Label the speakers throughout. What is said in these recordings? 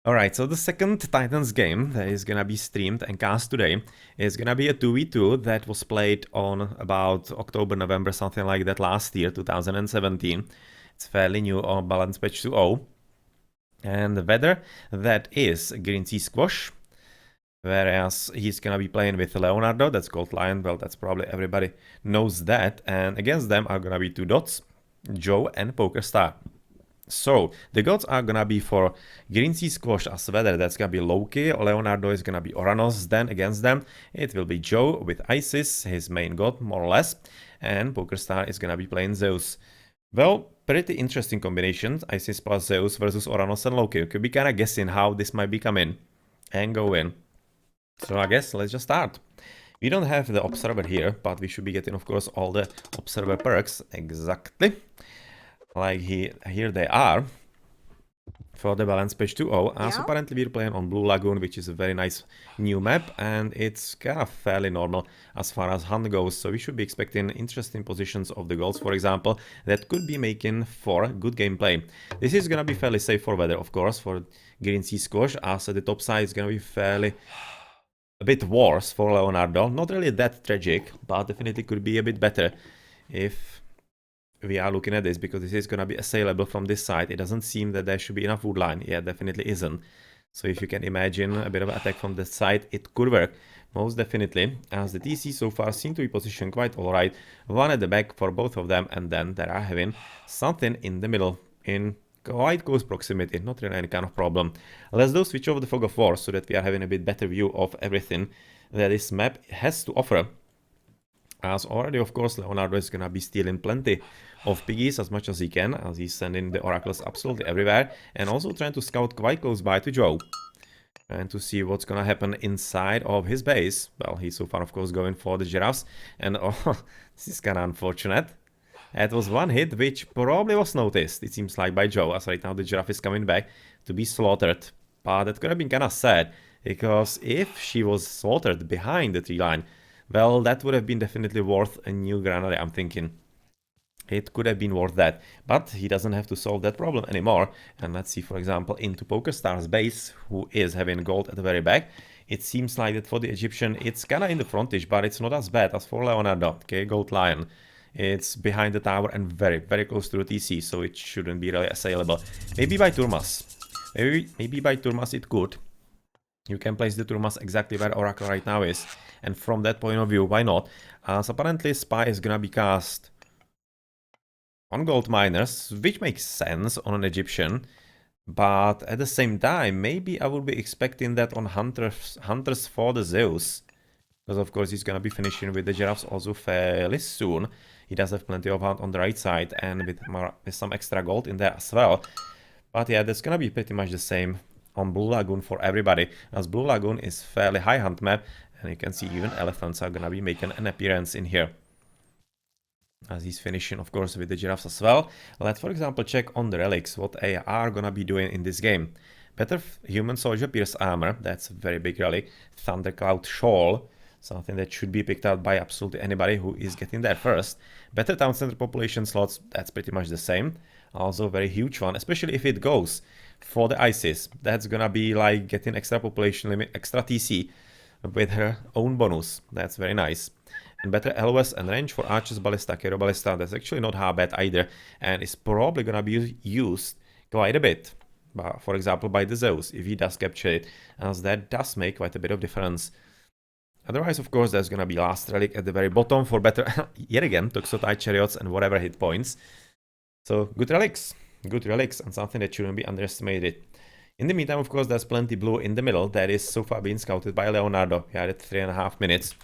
Speaker 1: Alright, so the second Titans game that is gonna be streamed and cast today is gonna be a 2v2 that was played on about October, November, something like that last year, 2017. It's fairly new on Balance Patch 2.0. And the weather, that is GreenSeaSquash, whereas he's gonna be playing with Leonardo, that's Gold Lion, well, that's probably everybody knows that. And against them are gonna be two dots, Joe and PokerStar. So, the gods are gonna be for GreenSeaSquash as weather, that's gonna be Loki, Leonardo is gonna be Oranos, then against them it will be Joe with Isis, his main god, more or less, and PokerStar is gonna be playing Zeus. Well, pretty interesting combinations, Isis plus Zeus versus Oranos and Loki. You could be kinda guessing how this might be coming and go in. So I guess let's just start. We don't have the Observer here, but we should be getting, of course, all the Observer perks, exactly. Like here they are for the Balance Patch 2.0, as apparently we're playing on Blue Lagoon, which is a very nice new map, and it's kind of fairly normal as far as hunt goes, so we should be expecting interesting positions of the goals, for example, that could be making for good gameplay. This is gonna be fairly safe for weather, of course, for GreenSeaSquash, as the top side is gonna be fairly a bit worse for Leonardo. Not really that tragic, but definitely could be a bit better if we are looking at this, because this is going to be assailable from this side. It doesn't seem that there should be enough wood line. Yeah, definitely isn't. So if you can imagine a bit of an attack from this side, it could work. Most definitely, as the TC so far seem to be positioned quite alright. One at the back for both of them, and then they are having something in the middle in quite close proximity. Not really any kind of problem. Let's do switch over the Fog of War so that we are having a bit better view of everything that this map has to offer. As already, of course, Leonardo is gonna be stealing plenty of piggies as much as he can, as he's sending the oracles absolutely everywhere, and also trying to scout quite close by to Joe, and to see what's gonna happen inside of his base. Well, he's so far, of course, going for the giraffes, and oh, this is kinda unfortunate. That was one hit which probably was noticed, it seems like, by Joe, as right now the giraffe is coming back to be slaughtered. But that could have been kinda sad, because if she was slaughtered behind the tree line, well, that would have been definitely worth a new granary, I'm thinking. It could have been worth that, but he doesn't have to solve that problem anymore. And let's see, for example, into PokerStar's base, who is having gold at the very back. It seems like that for the Egyptian, it's kinda in the frontage, but it's not as bad as for Leonardo. Okay, Gold Lion. It's behind the tower and very, very close to the TC, so it shouldn't be really assailable. Maybe by Turmas. Maybe by Turmas it could. You can place the Turmas exactly where Oracle right now is. And from that point of view, why not? As apparently Spy is gonna be cast on gold miners, which makes sense on an Egyptian. But at the same time, maybe I would be expecting that on hunters for the Zeus. Because of course he's gonna be finishing with the giraffes also fairly soon. He does have plenty of hunt on the right side, and with some extra gold in there as well. But yeah, that's gonna be pretty much the same on Blue Lagoon for everybody, as Blue Lagoon is fairly high hunt map, and you can see even elephants are gonna be making an appearance in here. As he's finishing, of course, with the giraffes as well. Let's, for example, check on the relics, what they are gonna be doing in this game. Better Human Soldier Pierce Armor, that's a very big relic. Thundercloud Shawl, something that should be picked out by absolutely anybody who is getting there first. Better Town Center Population slots, that's pretty much the same. Also a very huge one, especially if it goes for the ISIS. That's gonna be like getting extra population limit, extra TC with her own bonus. That's very nice. And better LOS and range for Archer's Ballista, Cairo Ballista. That's actually not how bad either, and it's probably gonna be used quite a bit. For example, by the Zeus, if he does capture it, as that does make quite a bit of difference. Otherwise, of course, there's gonna be last relic at the very bottom for better, yet again, Toxotide Chariots and whatever hit points. So, good relics, and something that shouldn't be underestimated. In the meantime, of course, there's plenty blue in the middle that is so far being scouted by Leonardo. We are at 3.5 minutes,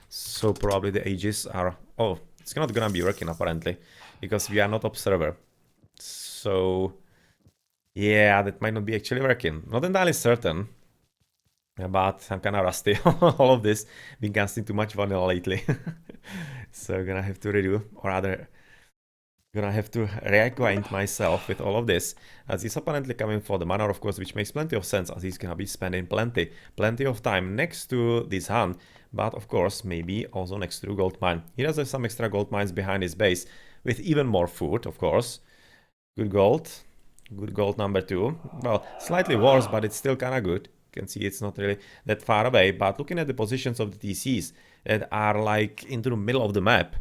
Speaker 1: so probably the ages are... Oh, it's not gonna be working apparently, because we are not observer. So, yeah, that might not be actually working. Not entirely certain. But I'm kinda rusty. All of this, been casting too much vanilla lately. So gonna have to redo, or rather, gonna have to reacquaint myself with all of this. As he's apparently coming for the mana, of course, which makes plenty of sense, as he's gonna be spending plenty of time next to this hunt. But of course, maybe also next to gold mine. He does have some extra gold mines behind his base, with even more food, of course. Good gold. Good gold number 2. Well, slightly worse, but it's still kind of good. You can see it's not really that far away. But looking at the positions of the TCs that are like into the middle of the map,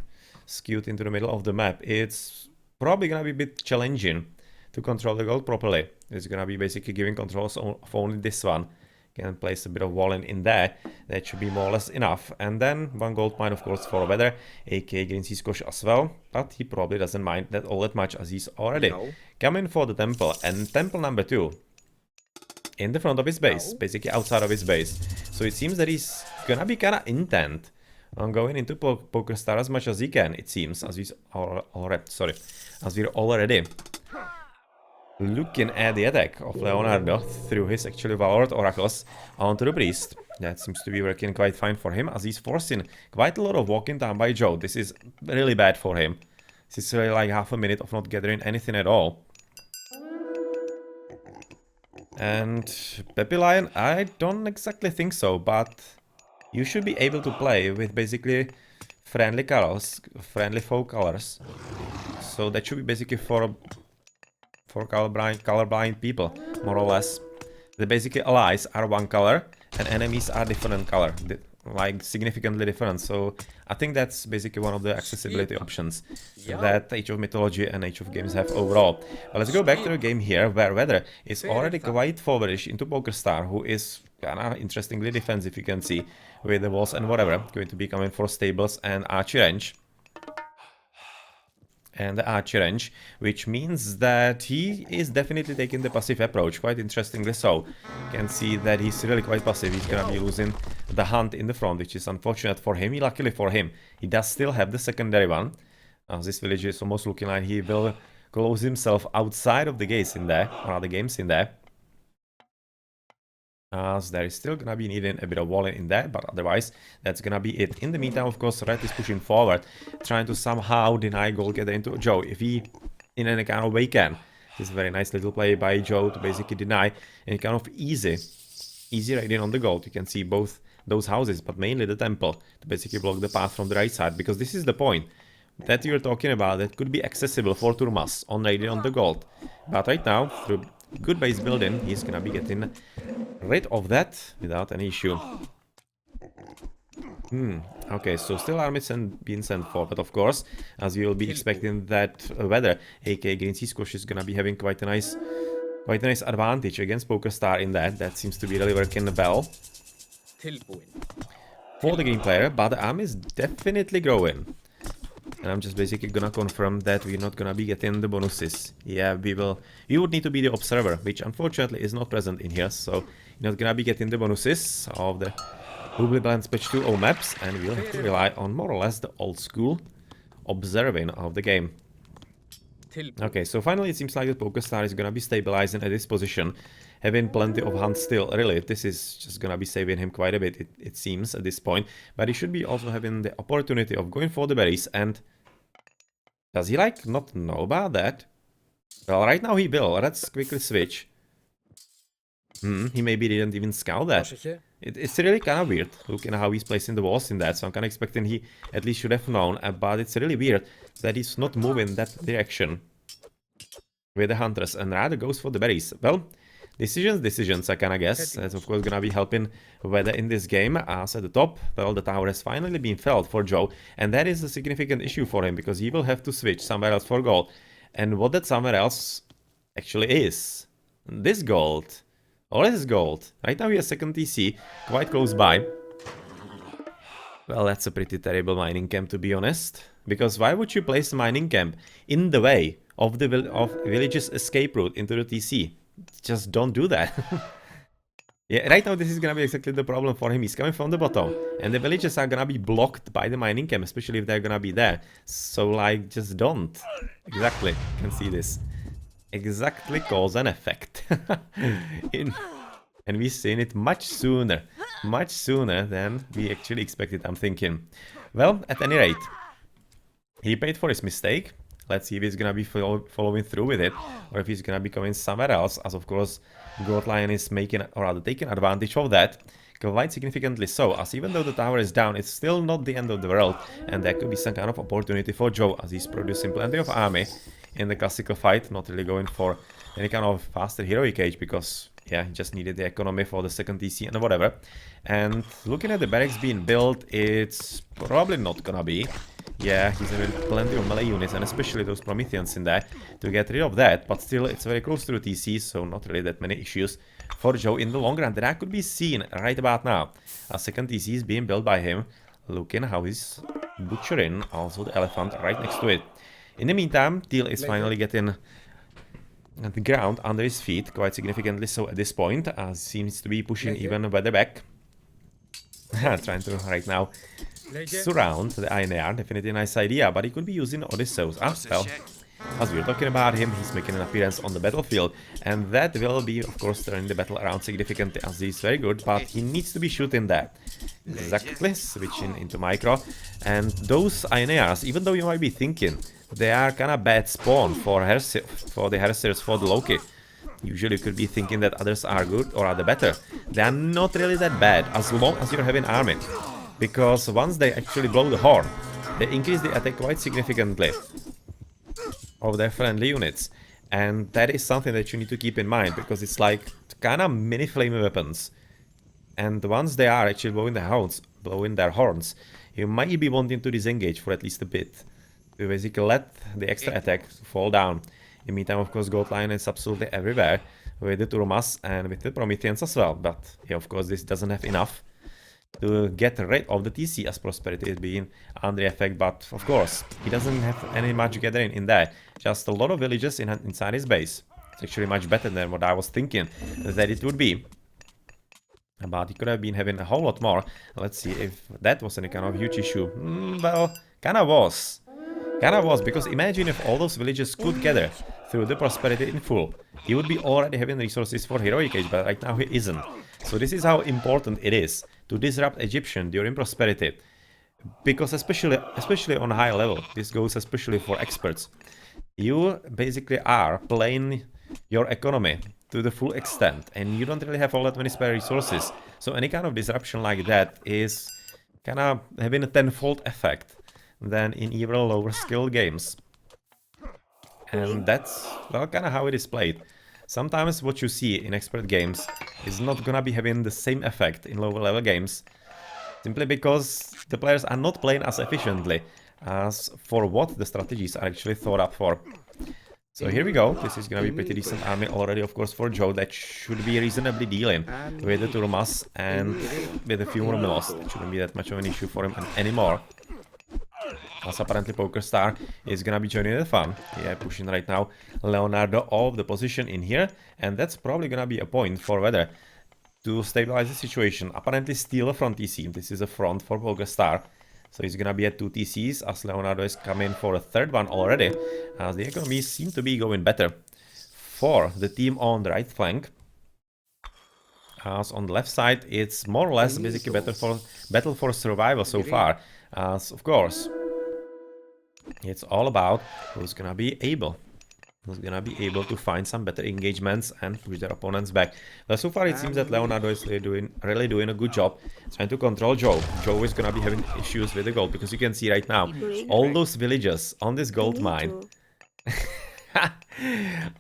Speaker 1: skewed into the middle of the map, it's probably gonna be a bit challenging to control the gold properly. It's gonna be basically giving controls of only this one. Can place a bit of wall in there. That should be more or less enough. And then 1 gold mine, of course, for weather, aka GreenSeaSquash as well. But he probably doesn't mind that all that much, as he's already coming for the temple. And temple number 2 in the front of his base, basically outside of his base. So it seems that he's gonna be kind of intent on going into PokerStar as much as he can, it seems, as we're already looking at the attack of Leonardo through his actually Valorant Oracles onto the Priest. That seems to be working quite fine for him, as he's forcing quite a lot of walking time by Joe. This is really bad for him. This is really like half a minute of not gathering anything at all. And Peppy Lion, I don't exactly think so, but you should be able to play with basically friendly colors, friendly foe colors. So that should be basically for colorblind people, more or less. The basically allies are one color and enemies are different color, like significantly different. So I think that's basically one of the accessibility options that Age of Mythology and Age of Games have overall. But let's go back to the game here, where Weather is already quite forwardish into PokerStar, who is kinda interestingly defensive, you can see, with the walls and whatever, going to be coming for stables and archer range. And the archer range, which means that he is definitely taking the passive approach, quite interestingly so. You can see that he's really quite passive. He's gonna be losing the hunt in the front, which is unfortunate for him. Luckily for him, he does still have the secondary one. This village is almost looking like he will close himself outside of the gates in there, or the games in there. So there is still gonna be needing a bit of wall in there, but otherwise that's gonna be it. In the meantime, of course, Red is pushing forward, trying to somehow deny gold gather into Joe, if he in any kind of way can. This is a very nice little play by Joe to basically deny any kind of easy raiding on the gold. You can see both those houses, but mainly the temple, to basically block the path from the right side, because this is the point that you're talking about that could be accessible for Turmas on raiding on the gold. But right now, through good base building, he's gonna be getting rid of that without any issue. Okay, so still armies being sent for, but of course, as you will be expecting that Weather, aka GreenSeaSquash, is gonna be having quite a nice advantage against PokerStar in that. That seems to be really working well for the green player, but the army is definitely growing. And I'm just basically gonna confirm that we're not gonna be getting the bonuses. Yeah, we would need to be the observer, which unfortunately is not present in here, so you're not gonna be getting the bonuses of the Hoobly Blends Patch 2.0 maps, and we'll have to rely on more or less the old school observing of the game. Okay, so finally it seems like the PokerStar is gonna be stabilizing at this position, having plenty of hunts still. Really, this is just gonna be saving him quite a bit, it seems, at this point. But he should be also having the opportunity of going for the berries. And does he like not know about that? Well, right now he will. Let's quickly switch. He maybe didn't even scout that. It's really kind of weird, looking at how he's placing the walls in that. So I'm kind of expecting he at least should have known. But it's really weird that he's not moving that direction with the hunters and rather goes for the berries. Well, decisions, I kind of guess. That's of course gonna be helping Weather in this game. As at the top, well, the tower has finally been felled for Joe. And that is a significant issue for him, because he will have to switch somewhere else for gold. And what that somewhere else actually is this gold. All this is gold. Right now he has second TC, quite close by. Well, that's a pretty terrible mining camp, to be honest. Because why would you place a mining camp in the way of the village's escape route into the TC? Just don't do that. Yeah, right now this is gonna be exactly the problem for him. He's coming from the bottom, and the villages are gonna be blocked by the mining camp, especially if they're gonna be there. So, like, just don't. Exactly, you can see this. Exactly cause and effect. And we've seen it much sooner than we actually expected, I'm thinking. Well, at any rate, he paid for his mistake. Let's see if he's gonna be following through with it, or if he's gonna be going somewhere else, as of course Gold Lion is making, or rather taking advantage of that, quite significantly so, as even though the tower is down, it's still not the end of the world, and there could be some kind of opportunity for Joe, as he's producing plenty of army in the classical fight, not really going for any kind of faster heroic age because, yeah, he just needed the economy for the second TC and whatever. And looking at the barracks being built, it's probably not gonna be. Yeah, he's having plenty of melee units and especially those Prometheans in there to get rid of that, but still it's very close to the TC, so not really that many issues for Joe in the long run. That could be seen right about now. A second TC is being built by him. Looking how he's butchering also the elephant right next to it. In the meantime, Teal is finally getting the ground under his feet, quite significantly so at this point, as seems to be pushing even weather back. Trying to right now surround the INR, definitely a nice idea, but he could be using Odysseus. Well, as we were talking about him, he's making an appearance on the battlefield, and that will be, of course, turning the battle around significantly, as he's very good, but he needs to be shooting that. Exactly, switching into micro, and those INRs, even though you might be thinking they are kinda bad spawn for the Hersirs, for the Loki. Usually you could be thinking that others are good or are the better. They are not really that bad, as long as you're having army. Because once they actually blow the horn, they increase the attack quite significantly of their friendly units. And that is something that you need to keep in mind, because it's like kinda mini flame weapons. And once they are actually blowing their horns, you might be wanting to disengage for at least a bit. To basically let the extra attack fall down. In the meantime, of course, Gold Line is absolutely everywhere with the Turmas and with the Prometheans as well. But yeah, of course, this doesn't have enough to get rid of the TC as Prosperity is being under effect. But of course, he doesn't have any much gathering in there. Just a lot of villages inside his base. It's actually much better than what I was thinking that it would be. But he could have been having a whole lot more. Let's see if that was any kind of huge issue. Well, kinda was. Kinda was, because imagine if all those villages could gather through the Prosperity in full. He would be already having resources for heroic age, but right now he isn't. So this is how important it is to disrupt Egyptian during Prosperity. Because especially on a high level, this goes especially for experts. You basically are playing your economy to the full extent, and you don't really have all that many spare resources. So any kind of disruption like that is kinda having a tenfold effect than in even lower skill games. And that's, well, kinda how it is played. Sometimes what you see in expert games is not gonna be having the same effect in lower level games, simply because the players are not playing as efficiently as for what the strategies are actually thought up for. So here we go. This is gonna be pretty decent army already, of course, for Joe. That should be reasonably dealing with the Turmas and with a few more mills. It shouldn't be that much of an issue for him anymore. As apparently PokerStar is gonna be joining the fun. Yeah, pushing right now Leonardo off the position in here, and that's probably gonna be a point for Weather to stabilize the situation. Apparently steal a front TC. This is a front for PokerStar. So he's gonna be at 2 TCs as Leonardo is coming for a third one already, as the economies seem to be going better for the team on the right flank. As on the left side, it's more or less basically battle for survival so far. As of course, it's all about who's gonna be able to find some better engagements and push their opponents back. But so far it seems that Leonardo is really doing a good job trying to control Joe. Joe is gonna be having issues with the gold, because you can see right now all those villages on this gold mine.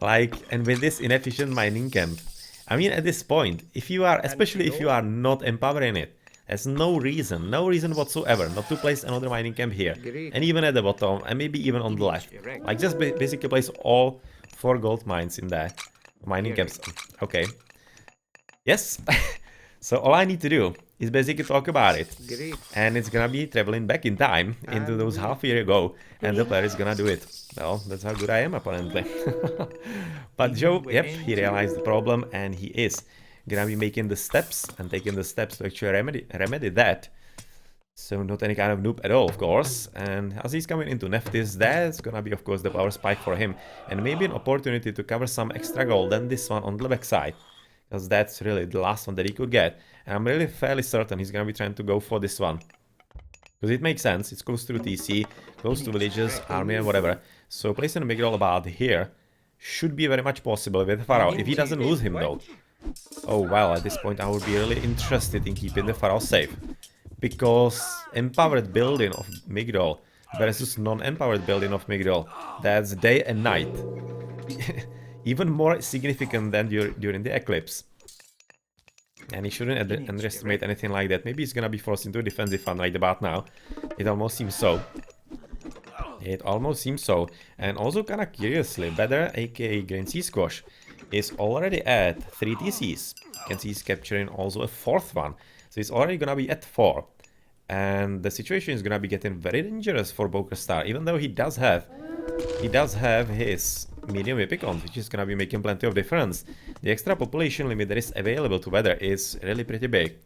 Speaker 1: Like, and with this inefficient mining camp. I mean, at this point, especially if you are not empowering it, there's no reason whatsoever not to place another mining camp here. And even at the bottom, and maybe even on the left. Like, just basically place all 4 gold mines in there. Mining camps. Okay. Yes. So all I need to do is basically talk about it. And it's gonna be traveling back in time into those half a year ago. And the player is gonna do it. Well, that's how good I am, apparently. But Joe, yep, he realized the problem, and he is gonna be making the steps and taking the steps to actually remedy that. So not any kind of noob at all, of course. And as he's coming into Nephthys, that's gonna be, of course, the power spike for him. And maybe an opportunity to cover some extra gold than this one on the back side. Because that's really the last one that he could get. And I'm really fairly certain he's gonna be trying to go for this one. Because it makes sense, it's close to the TC, close to villages, army and whatever. So placing a Migdol about here should be very much possible with Pharaoh, if he doesn't lose him though. Oh well, at this point I would be really interested in keeping the Pharaoh safe. Because empowered building of Migdol versus non-empowered building of Migdol. That's day and night. Even more significant than during the eclipse. And he shouldn't underestimate anything like that. Maybe he's gonna be forced into a defensive fund right about now. It almost seems so. It almost seems so. And also kinda curiously, Better, aka GreenSeaSquash, is already at 3 TCs. You can see he's capturing also a 4th one. So he's already gonna be at 4. And the situation is gonna be getting very dangerous for PokerStar, even though he does have his medium Epicons, which is gonna be making plenty of difference. The extra population limit that is available to Weather is really pretty big.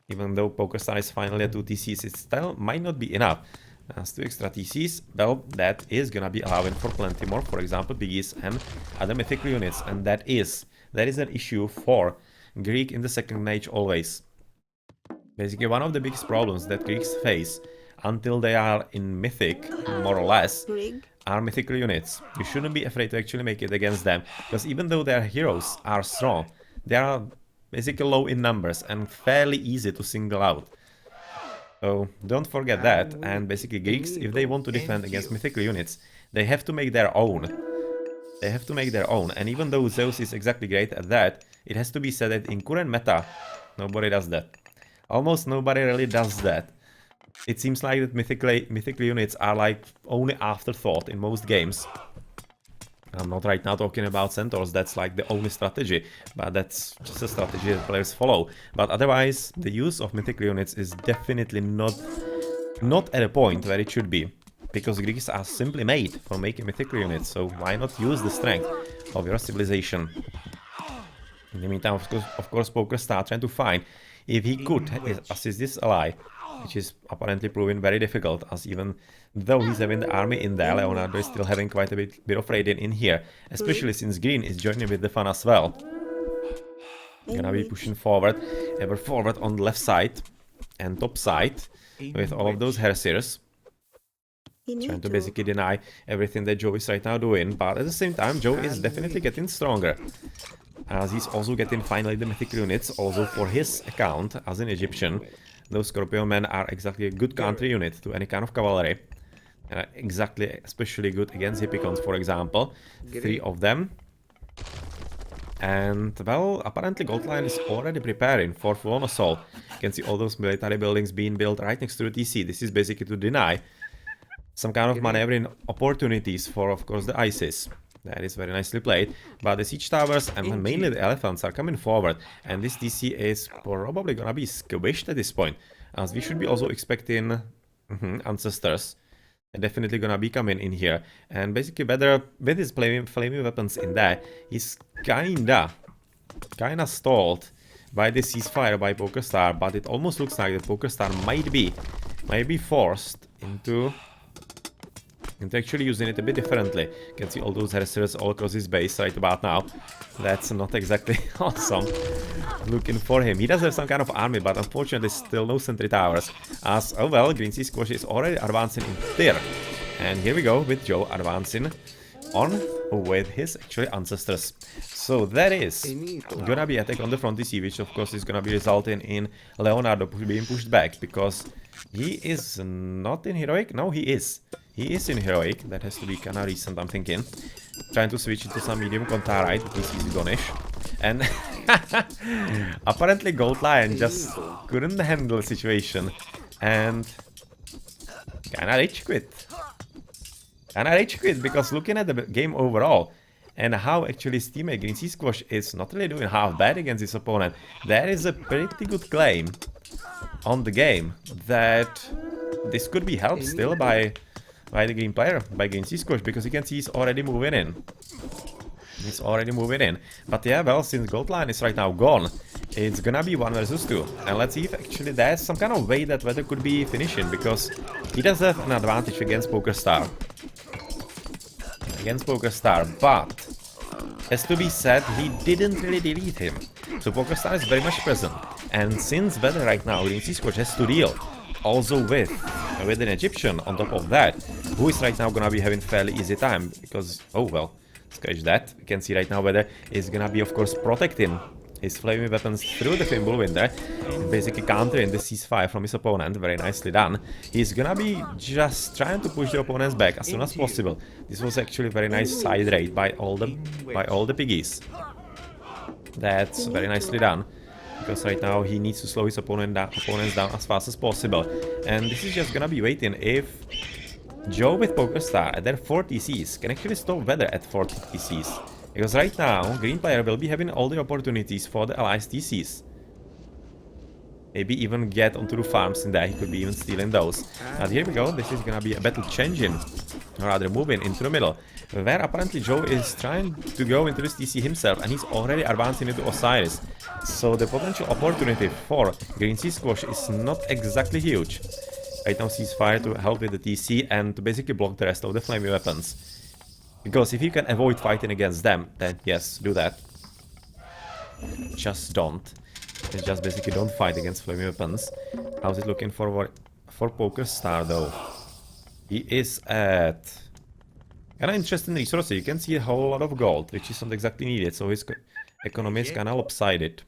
Speaker 1: Even though PokerStar is finally at 2 TCs, it still might not be enough. As 2 extra TCs, well, that is gonna be allowing for plenty more, for example, Biggies and other mythical units, and that is an issue for Greek in the second age always. Basically, one of the biggest problems that Greeks face until they are in Mythic, more or less, are mythical units. You shouldn't be afraid to actually make it against them, because even though their heroes are strong, they are basically low in numbers and fairly easy to single out. So don't forget that, and basically Greeks, if they want to defend against mythical units, they have to make their own. They have to make their own, and even though Zeus is exactly great at that, it has to be said that in current meta, nobody does that. Almost nobody really does that. It seems like that mythical units are like only afterthought in most games. I'm not right now talking about centaurs, that's like the only strategy, but that's just a strategy that players follow. But otherwise, the use of mythical units is definitely not at a point where it should be, because Greeks are simply made for making mythical units, so why not use the strength of your civilization? In the meantime, of course, PokerStar trying to find if he could assist this ally, which is apparently proving very difficult, as even though he's having the army in there, Leonardo is still having quite a bit of raiding in here, especially since Green is joining with the fun as well. Gonna be pushing forward, ever forward on the left side and top side with all of those Hersirs, trying to basically deny everything that Joe is right now doing, but at the same time Joe is definitely getting stronger, as he's also getting finally the mythical units also for his account as an Egyptian. Those Scorpion men are exactly a good counter unit to any kind of cavalry. Exactly, especially good against Hippicons, for example. 3 of them. And, well, apparently Goldline is already preparing for full-on assault. You can see all those military buildings being built right next to the TC. This is basically to deny some kind of maneuvering opportunities for, of course, the ISIS. That is very nicely played, but the siege towers and mainly the elephants are coming forward, and this TC is probably gonna be squished at this point, as we should be also expecting ancestors. They're definitely gonna be coming in here, and basically Better with his flaming weapons in there, he's kinda stalled by the ceasefire by PokerStar, but it almost looks like that PokerStar might be forced into actually using it a bit differently. You can see all those Hersirs all across his base right about now. That's not exactly awesome looking for him. He does have some kind of army, but unfortunately still no sentry towers, as, oh well, GreenSeaSquash is already advancing in Tyr. And here we go with Joe advancing on with his actually ancestors. So that is gonna be attack on the front TC, which of course is gonna be resulting in Leonardo being pushed back, because he is not in heroic. No, he is. He is in heroic. That has to be kinda recent, I'm thinking. Trying to switch into some medium contarite, this is Gonish. And apparently Gold Lion just couldn't handle the situation and kinda rage quit. Because looking at the game overall and how actually his teammate GreenSeaSquash is not really doing half bad against his opponent, there is a pretty good claim on the game that this could be helped still by the green player, by GreenSeaSquash, because you can see he's already moving in. But yeah, well, since Gold Line is right now gone, it's gonna be 1 versus 2. And let's see if actually there's some kind of way that Weather could be finishing, because he does have an advantage against PokerStar. But has to be said, he didn't really delete him. So PokerStar is very much present. And since Weather right now, GreenSeaSquash has to deal also with an Egyptian on top of that, who is right now gonna be having fairly easy time, because, oh well, scratch that. You can see right now Weather is gonna be, of course, protecting his flaming weapons through the Thimble Winder, basically countering the ceasefire from his opponent. Very nicely done. He's gonna be just trying to push the opponents back as soon as possible. This was actually a very nice side raid by all the piggies. That's very nicely done, because right now he needs to slow his opponents down as fast as possible. And this is just gonna be waiting if Joe with PokerStar at their 4 TCs can actually stop weather at 4 TCs. Because right now, green player will be having all the opportunities for the allies TCs. Maybe even get onto the farms in there, he could be even stealing those. And here we go, this is gonna be a battle changing, or rather moving into the middle, where apparently Joe is trying to go into this TC himself, and he's already advancing into Osiris. So the potential opportunity for GreenSeaSquash is not exactly huge. Right now ceasefire to help with the TC and to basically block the rest of the flaming weapons. Because if you can avoid fighting against them, then yes, do that. Just don't. Just basically don't fight against flaming weapons. How's it looking for PokerStar though? He is at kinda interesting resources. You can see a whole lot of gold, which is not exactly needed, so his economy is kinda lopsided.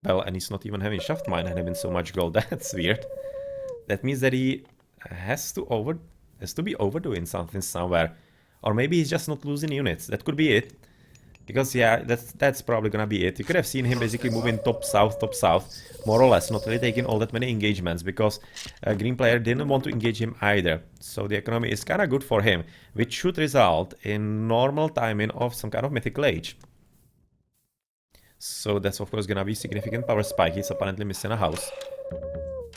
Speaker 1: Well, and he's not even having shaft mine and having so much gold. That's weird. That means that he has to be overdoing something somewhere. Or maybe he's just not losing units. That could be it. Because yeah, that's probably gonna be it. You could have seen him basically moving top south, more or less, not really taking all that many engagements, because green player didn't want to engage him either. So the economy is kinda good for him, which should result in normal timing of some kind of mythical age. So that's of course gonna be significant power spike. He's apparently missing a house.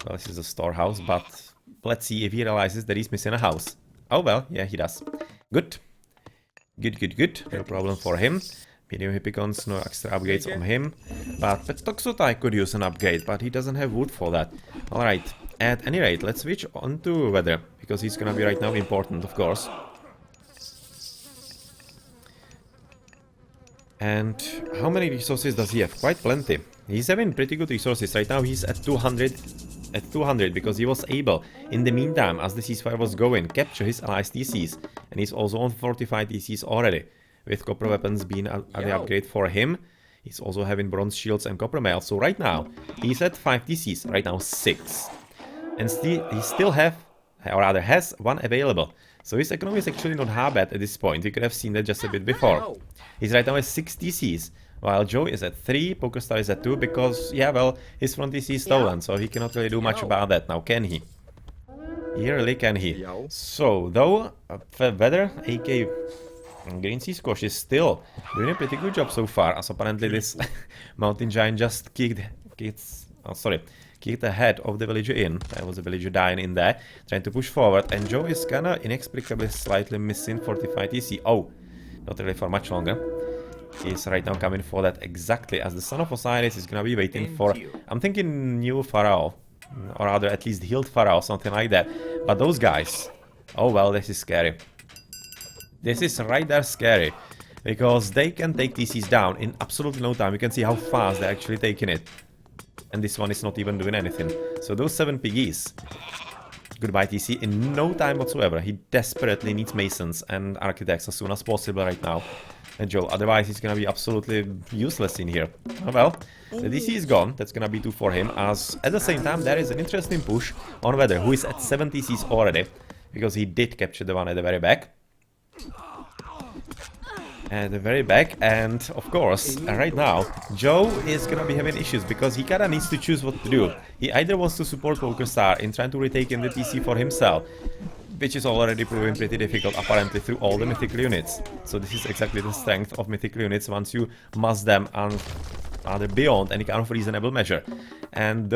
Speaker 1: Well, this is a storehouse, but let's see if he realizes that he's missing a house. Oh well, yeah, he does. Good. Good. No problem for him. Medium Hippicons, no extra upgrades on him. But Pettoxotai could use an upgrade, but he doesn't have wood for that. Alright, at any rate, let's switch on to weather, because he's gonna be right now important, of course. And how many resources does he have? Quite plenty. He's having pretty good resources. Right now he's at 200 because he was able, in the meantime, as the ceasefire was going, capture his allies TCs. And he's also on 45 TCs already, with copper weapons being the upgrade for him. He's also having bronze shields and copper mail. So right now, he's at 5 TCs, right now 6. And he still have, or rather has, 1 available. So his economy is actually not half bad at this point. You could have seen that just a bit before. He's right now at 6 TCs, while Joe is at 3, PokerStar is at 2, because, yeah, well, his front TC is stolen, so he cannot really do much about that now, can he? He really can he? So, though, weather, aka GreenSeaSquash, is still doing a pretty good job so far, as apparently this mountain giant just kicked the head of the villager in. There was a villager dying in there, trying to push forward, and Joe is kinda inexplicably slightly missing 45 TC. Oh, not really for much longer. He's right now coming for that exactly as the Son of Osiris is gonna be waiting for, I'm thinking, new Pharaoh, or rather at least healed Pharaoh, something like that. But those guys, oh well, this is scary. This is right there scary, because they can take TCs down in absolutely no time. You can see how fast they're actually taking it. And this one is not even doing anything. So those 7 piggies, goodbye TC in no time whatsoever. He desperately needs masons and architects as soon as possible right now. And Joe, otherwise he's gonna be absolutely useless in here. Oh well, the DC is gone. That's gonna be 2 for him, as at the same time there is an interesting push on Weather, who is at 7 TCs already, because he did capture the one at the very back. At the very back, and of course, right now, Joe is gonna be having issues, because he kinda needs to choose what to do. He either wants to support PokerStar in trying to retake in the TC for himself, which is already proving pretty difficult apparently through all the mythical units. So this is exactly the strength of mythical units once you mass them and are beyond any kind of reasonable measure. And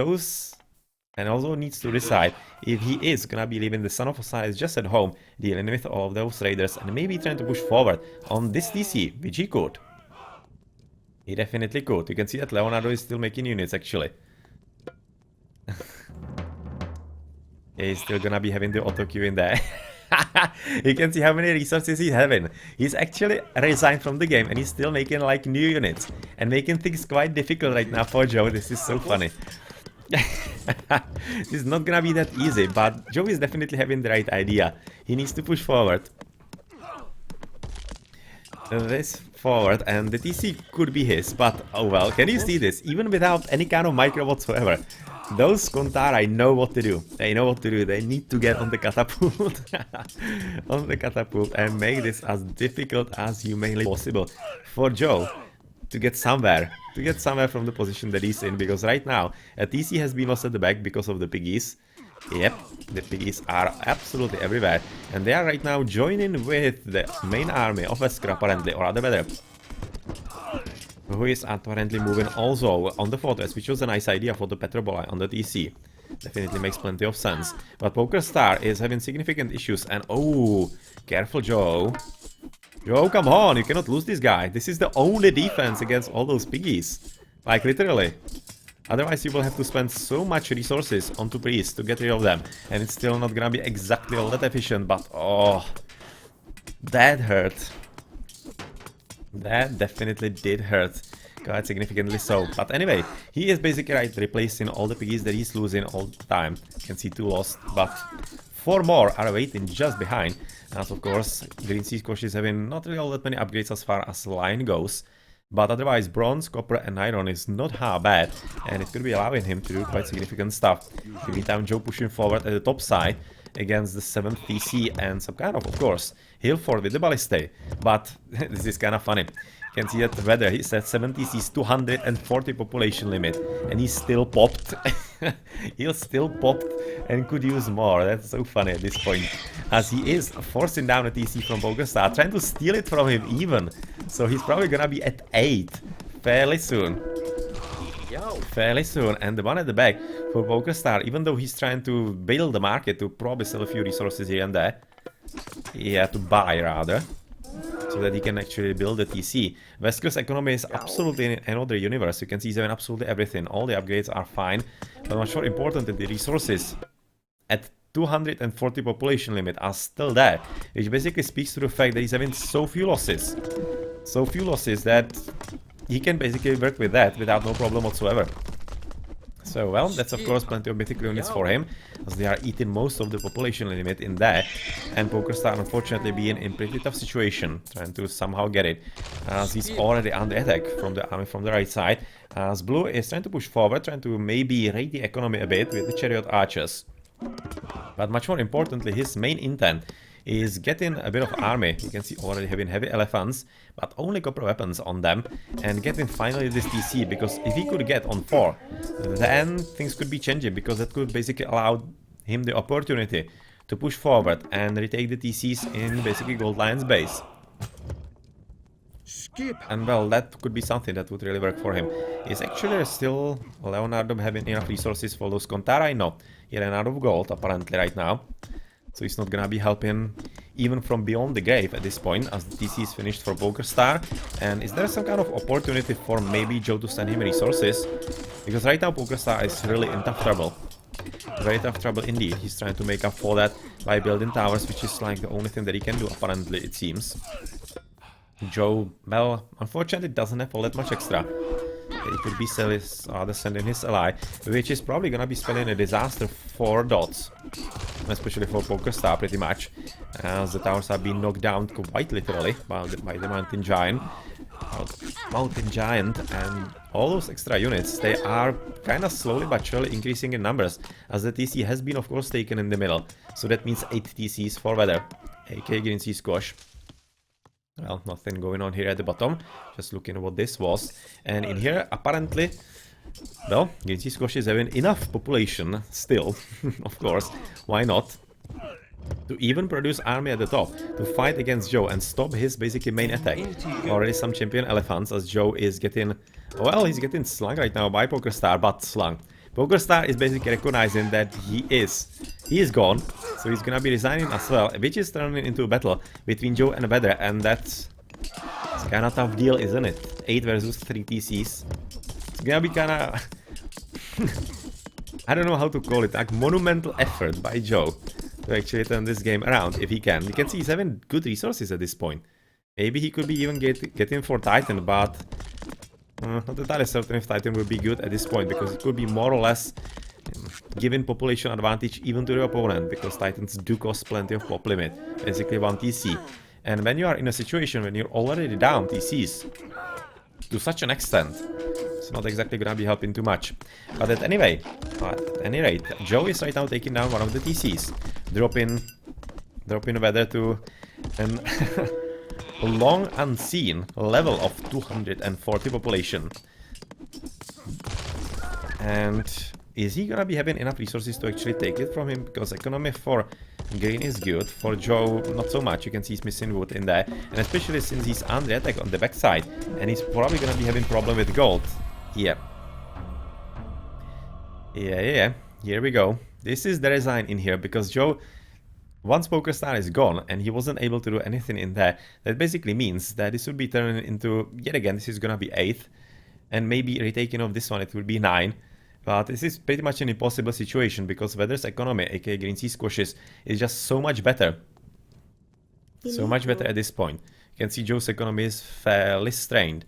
Speaker 1: also needs to decide if he is gonna be leaving the Son of Osiris just at home, dealing with all of those raiders, and maybe trying to push forward on this TC, which he could. He definitely could. You can see that Leonardo is still making units actually. He's still gonna be having the auto queue in there. You can see how many resources he's having. He's actually resigned from the game, and he's still making like new units and making things quite difficult right now for Joe. This is so funny. This is not gonna be that easy, but Joe is definitely having the right idea. He needs to push forward. this forward, and the TC could be his, but oh well, can you see this? Even without any kind of micro whatsoever, those Kontari know what to do. They know what to do. They need to get on the catapult, on the catapult, and make this as difficult as humanly possible for Joe to get somewhere from the position that he's in, because right now a TC has been lost at the back because of the piggies. Yep, the piggies are absolutely everywhere, and they are right now joining with the main army of Wesker apparently, or rather better, who is apparently moving also on the fortress, which was a nice idea for the Petrobolai on the TC. Definitely makes plenty of sense. But PokerStar is having significant issues, and oh, careful Joe. Joe, come on, you cannot lose this guy. This is the only defense against all those piggies. Like, literally. Otherwise, you will have to spend so much resources onto priests to get rid of them. And it's still not gonna be exactly all that efficient, but oh, that hurt. That definitely did hurt. Quite significantly so. But anyway, he is basically right, replacing all the piggies that he's losing all the time. You can see 2 lost, but 4 more are waiting just behind. As of course, GreenSeaSquash is having not really all that many upgrades as far as line goes. But otherwise, bronze, copper and iron is not half bad, and it could be allowing him to do quite significant stuff. In the meantime, Joe pushing forward at the top side against the 7th TC and some kind of course, heal forward with the ballistae. But this is kind of funny. You can see that weather, he's at 7 TC's 240 population limit, and he's still popped. He's still popped and could use more. That's so funny at this point, as he is forcing down a TC from PokerStar, trying to steal it from him even. So he's probably gonna be at 8 fairly soon. Fairly soon, and the one at the back for PokerStar, even though he's trying to build the market to probably sell a few resources here and there. Yeah, to buy rather, so that he can actually build a TC. Wesker's economy is absolutely in another universe. You can see he's having absolutely everything. All the upgrades are fine, but much more important that the resources at 240 population limit are still there, which basically speaks to the fact that he's having so few losses. So few losses that he can basically work with that without no problem whatsoever. So, well, that's of course plenty of mythic units for him, as they are eating most of the population limit in that, and PokerStar unfortunately being in pretty tough situation, trying to somehow get it, as he's already under attack from the army from the right side, as Blue is trying to push forward, trying to maybe raid the economy a bit with the chariot archers. But much more importantly, his main intent is getting a bit of army. You can see already having heavy elephants, but only copper weapons on them, and getting finally this TC, because if he could get on 4, then things could be changing, because that could basically allow him the opportunity to push forward and retake the TCs in basically Gold Lion's base. And well, that could be something that would really work for him. Is actually still Leonardo having enough resources for those Kontara? No, he ran out of gold apparently right now. So he's not gonna be helping even from beyond the grave at this point, as the TC is finished for PokerStar. And is there some kind of opportunity for maybe Joe to send him resources? Because right now PokerStar is really in tough trouble. Very tough trouble indeed. He's trying to make up for that by building towers, which is like the only thing that he can do apparently, it seems. Joe, well, unfortunately doesn't have all that much extra. It could be sending his ally, which is probably gonna be spelling a disaster for dots, especially for PokerStar pretty much, as the towers are being knocked down quite literally by the Mountain Giant. And all those extra units, they are kind of slowly but surely increasing in numbers, as the TC has been of course taken in the middle, so that means 8 TCs for weather, aka GreenSeaSquash. Well, nothing going on here at the bottom, just looking at what this was. And in here, apparently, well, GreenSeaSquash is having enough population still, of course, why not, to even produce army at the top, to fight against Joe and stop his basically main attack. Already some champion elephants, as Joe is getting, well, he's getting slung right now by PokerStar, but slung. PokerStar is basically recognizing that he is gone, so he's gonna be resigning as well, which is turning into a battle between Joe and Vedra, and it's kinda tough deal, isn't it? 8 versus 3 TCs. It's gonna be kinda I don't know how to call it, like monumental effort by Joe to actually turn this game around, if he can. You can see he's having good resources at this point. Maybe he could be even getting for Titan, but not entirely certain if Titan will be good at this point, because it could be more or less giving population advantage even to the opponent, because Titans do cost plenty of pop limit, basically 1 TC. And when you are in a situation when you're already down TCs to such an extent, it's not exactly gonna be helping too much. But at any rate, Joe is right now taking down one of the TCs, dropping weather to an long unseen level of 240 population. And is he gonna be having enough resources to actually take it from him? Because economy for Green is good, for Joe not so much. You can see he's missing wood in there, and especially since he's under attack on the backside, and he's probably gonna be having problem with gold. Yeah, here we go. This is the resign in here, because Joe, once PokerStar is gone and he wasn't able to do anything in there, that basically means that this would be turning into, yet again, this is gonna be 8th, and maybe retaking of this one it will be 9. But this is pretty much an impossible situation, because Weather's economy, aka GreenSeaSquash, is just so much better. So much better at this point. You can see Joe's economy is fairly strained.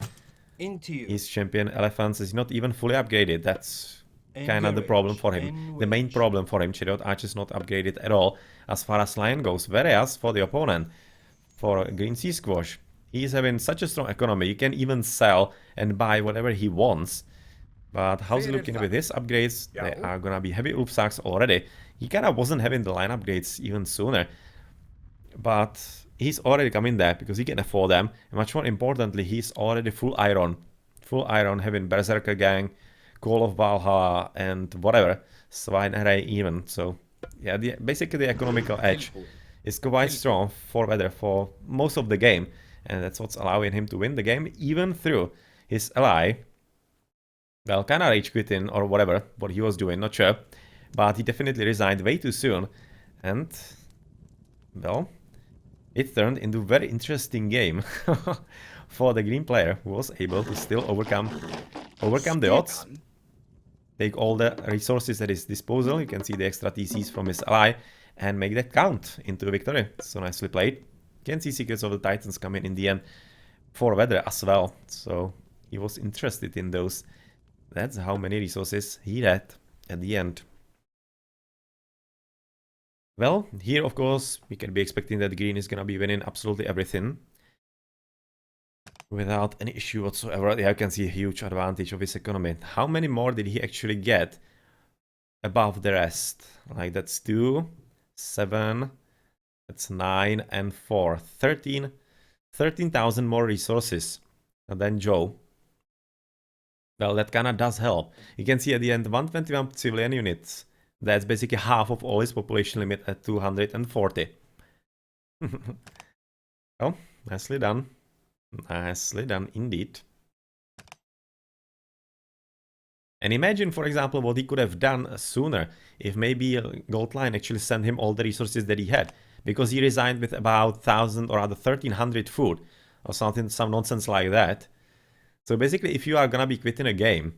Speaker 1: His champion Elephants is not even fully upgraded. That's kind of the problem for him. The main problem for him, Chariot Arch is not upgraded at all as far as Lion goes. Whereas for the opponent, for GreenSeaSquash, he's having such a strong economy. You can even sell and buy whatever he wants. But how's it looking with his upgrades? They are gonna be heavy Ulf Sacks already. He kind of wasn't having the line upgrades even sooner. But he's already coming there because he can afford them. And much more importantly, he's already full iron. Full iron, having Berserker Gang, Call of Valhalla, and whatever. Swine Array even. So, yeah, basically the economical edge is quite strong for Weather for most of the game. And that's what's allowing him to win the game, even through his ally. Well, kind of rage quitting or whatever, what he was doing, not sure. But he definitely resigned way too soon. And, well, it turned into a very interesting game for the green player, who was able to still overcome the odds. Take all the resources at his disposal. You can see the extra TCs from his ally and make that count into a victory. So nicely played. You can see Secrets of the Titans coming in the end for Weather as well. So he was interested in those. That's how many resources he had at the end. Well, here of course we can be expecting that Green is gonna be winning absolutely everything without any issue whatsoever. Yeah, I can see a huge advantage of his economy. How many more did he actually get above the rest? Like, that's 2, 7, that's 9 and 4. 13,000 more resources than Joe. Well, that kinda does help. You can see at the end 121 civilian units. That's basically half of all his population limit at 240. Oh, nicely done. Nicely done indeed. And imagine, for example, what he could have done sooner if maybe Goldline actually sent him all the resources that he had, because he resigned with about 1,000 or rather 1,300 food or something, some nonsense like that. So basically, if you are gonna be quitting a game,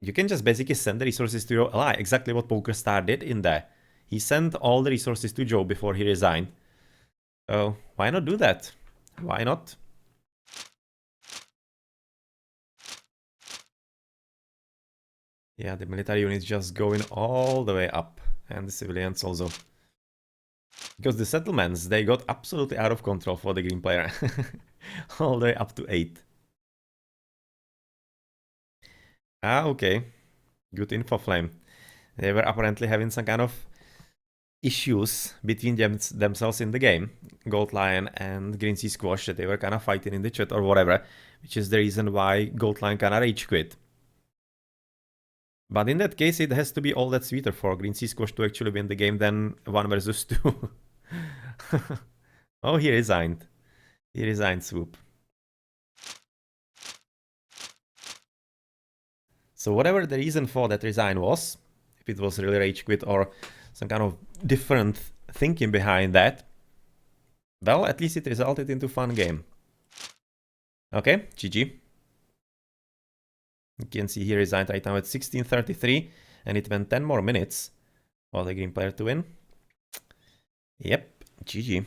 Speaker 1: you can just basically send the resources to your ally, exactly what PokerStar did in there. He sent all the resources to Joe before he resigned. So why not do that? Why not? Yeah, the military units just going all the way up, and the civilians also. Because the settlements, they got absolutely out of control for the green player. All the way up to 8. Ah, okay. Good info, Flame. They were apparently having some kind of issues between themselves in the game, Gold Lion and GreenSeaSquash, that they were kind of fighting in the chat or whatever, which is the reason why Gold Lion kind of rage quit. But in that case, it has to be all that sweeter for GreenSeaSquash to actually win the game than 1 versus 2. Oh, he resigned. He resigned, Swoop. So whatever the reason for that resign was, if it was really rage quit or some kind of different thinking behind that, well, at least it resulted into a fun game. Okay, GG. You can see he resigned right now at 16:33, and it went 10 more minutes for the green player to win. Yep, GG.